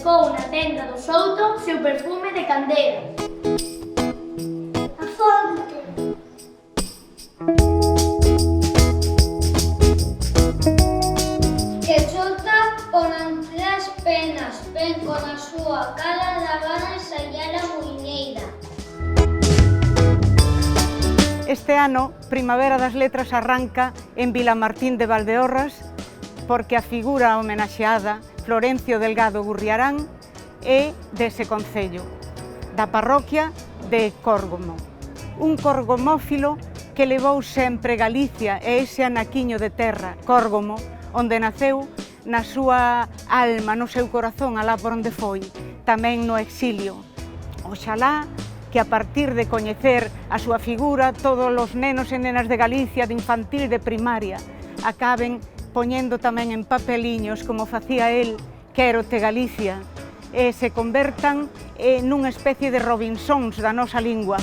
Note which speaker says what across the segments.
Speaker 1: buscou na tenda do Souto seu perfume de candeira. A fonte. Que solta por entre as penas, ven con a súa cara da vana ensayar a muiñeira.
Speaker 2: Este ano, Primavera das Letras arranca en Vilamartín de Valdeorras porque a figura homenaxeada, Florencio Delgado Gurriarán, é dese concello, da parroquia de Córgomo. Un corgomófilo que levou sempre Galicia e ese anaquiño de terra, Córgomo, onde naceu, na súa alma, no seu corazón, alá por onde foi, tamén no exilio. Oxalá que a partir de coñecer a súa figura, todos os nenos e nenas de Galicia, de infantil, de primaria, acaben poñendo tamén en papeliños, como facía el, Quérote Galicia, e se convertan nunha especie de Robinsons da nosa lingua.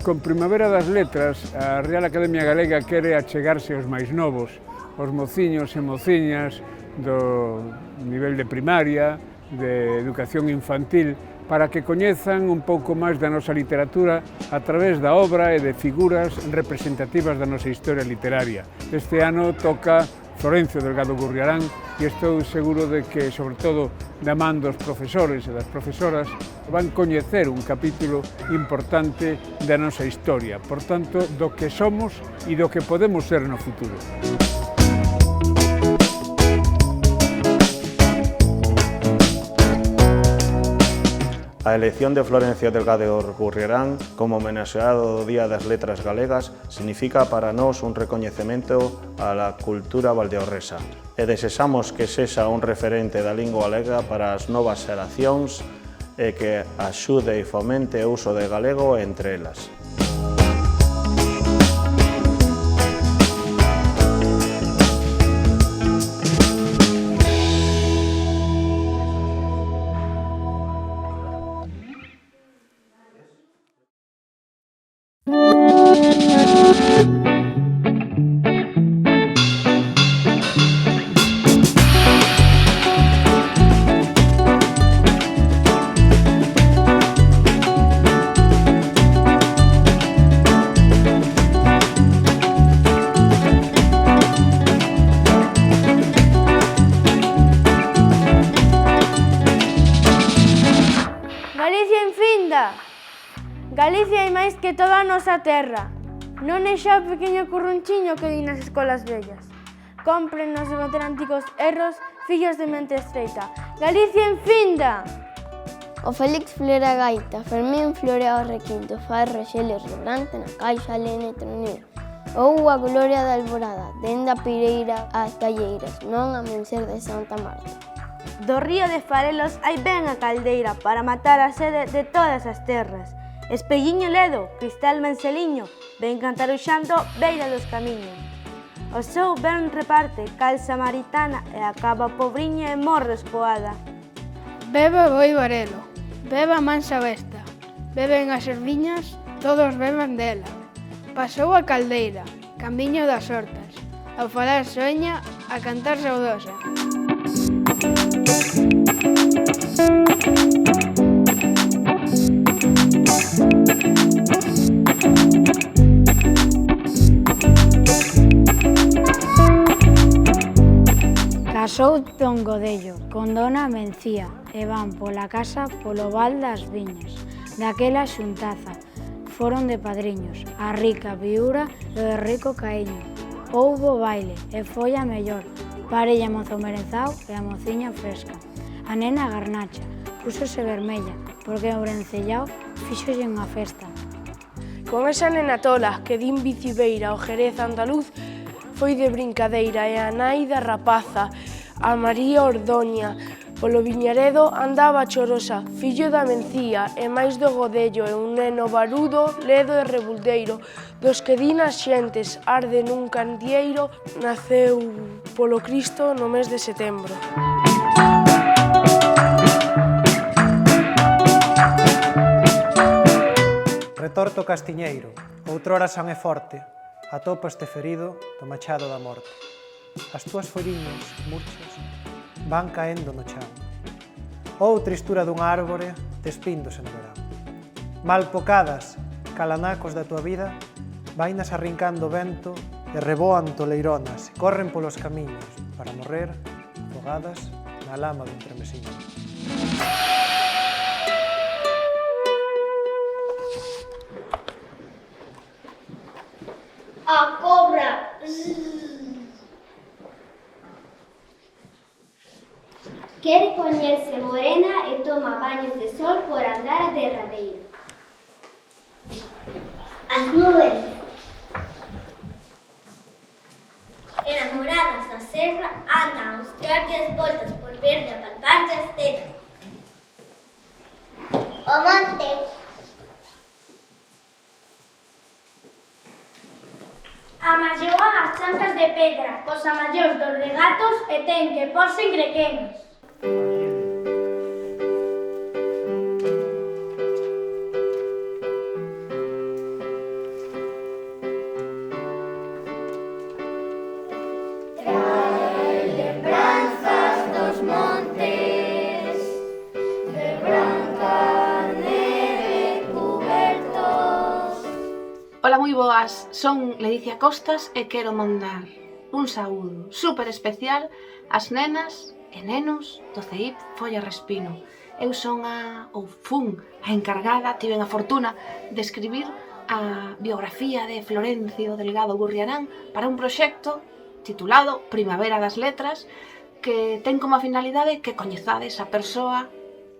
Speaker 3: Con Primavera das Letras, a Real Academia Galega quere achegarse aos máis novos, aos mociños e mociñas do nivel de primaria, de educación infantil, para que coñezan un pouco máis da nosa literatura a través da obra e de figuras representativas da nosa historia literaria. Este ano toca Florencio Delgado Gurriarán e estou seguro de que, sobre todo, da man dos profesores e das profesoras, van coñecer un capítulo importante da nosa historia, por tanto, do que somos e do que podemos ser no futuro.
Speaker 4: A elección de Florencio Delgado Gurriarán como homenaxeado do Día das Letras Galegas significa para nós un recoñecemento á cultura valdeorresa e desexamos que sexa un referente da lingua galega para as novas xeracións e que axude e fomente o uso de galego entre elas.
Speaker 5: Galicia é máis que toda a nosa terra. Non é xa o pequeno currunchiño que di nas escolas vellas. Cómprenos debater antigos erros, fillos de mente estreita. Galicia en finda!
Speaker 6: O Félix flora a gaita, Fermín florea o requinto, fai Roxelio rebrante na caixa lene tronir. Ou a gloria da alborada, dende a pireira ás galleiras, non a mencer de Santa Marta.
Speaker 5: Do río de Farelos hai ben a caldeira para matar a sede de todas as terras. Espelliño ledo, cristal manceliño, ven cantaruxando beira dos camiños. O seu ben reparte cal samaritana e acaba pobriña e morre escoada.
Speaker 7: Bebe boi varelo, beba mansa besta, beben as erviñas, todos beban dela. Pasou a caldeira, camiño das hortas, ao falar soña, a cantar saudosa.
Speaker 8: Casou Don Godello con Dona Mencía e van pola casa polo val das viñas. Daquela xuntaza foron de padriños, a rica viúra e o rico caíño. Houbo baile e foi a mellor, parella mozo merenzao e a mociña fresca. A nena garnacha, púsose vermella, porque o brencellao fíxolle unha festa.
Speaker 7: Con esa nena tola que din bicibeira o Jerez andaluz, foi de brincadeira e a nai da rapaza, a María Ordoña, polo Viñaredo andaba chorosa, fillo da Mencía e máis do Godello e un neno barudo, ledo e rebuldeiro, dos que din as xentes arde nun candieiro, naceu polo Cristo no mes de setembro.
Speaker 9: Retorto Castiñeiro, outrora san e forte, atopaste ferido do machado da morte. as túas folliñas murchas van caendo no chan. Ou tristura dunha árbore despíndose no verán. Mal pocadas, calanacos da tua vida, vainas arrincando o vento e reboan toleironas e corren polos camiños para morrer afogadas na lama dun tremesiño.
Speaker 1: A cobra. Quere poñerse morena e toma baños de sol por andar a derradeiro. As nubes. Enamoradas da serra andan aos traques voltas por verde a palpar as tetas. O monte. Amalloan as chancas de pedra cos amallos dos regatos e ten que porse en grequenos. Trae lembranzas dos montes de branca neve cubertos.
Speaker 10: Ola, moi boas, son Ledicia Costas e quero mandar un saúdo super especial ás nenas e nenos do CEIP Folla Respino. Eu son fun a encargada, tiven a fortuna de escribir a biografía de Florencio Delgado Gurriarán para un proxecto titulado Primavera das Letras, que ten como finalidade que coñezades a persoa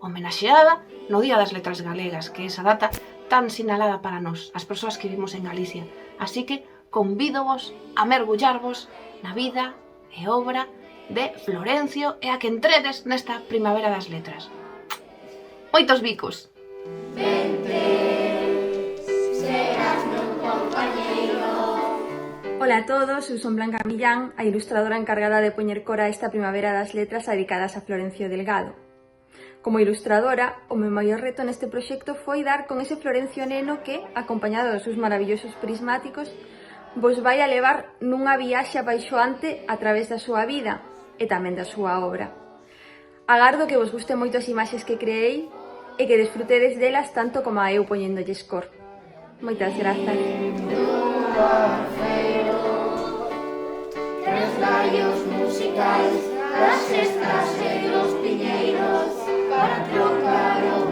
Speaker 10: homenaxeada no Día das Letras Galegas, que é esa data tan sinalada para nós, as persoas que vivimos en Galicia. Así que convídovos a mergullarvos na vida e obra de Florencio e a que entredes nesta Primavera das Letras. Moitos bicos!
Speaker 11: Ola a todos, eu son Blanca Millán, a ilustradora encargada de poñer cor a esta Primavera das Letras dedicadas a Florencio Delgado. Como ilustradora, o meu maior reto neste proxecto foi dar con ese Florencio neno que, acompañado dos seus maravillosos prismáticos, vos vai a levar nunha viaxe apaixoante a través da súa vida e tamén da súa obra. Agardo que vos guste moito as imaxes que creei e que desfrutedes delas tanto como a eu poñéndolles cor. Moitas grazas.
Speaker 1: Tres gallos musicais das estras e dos piñeiros para trocar o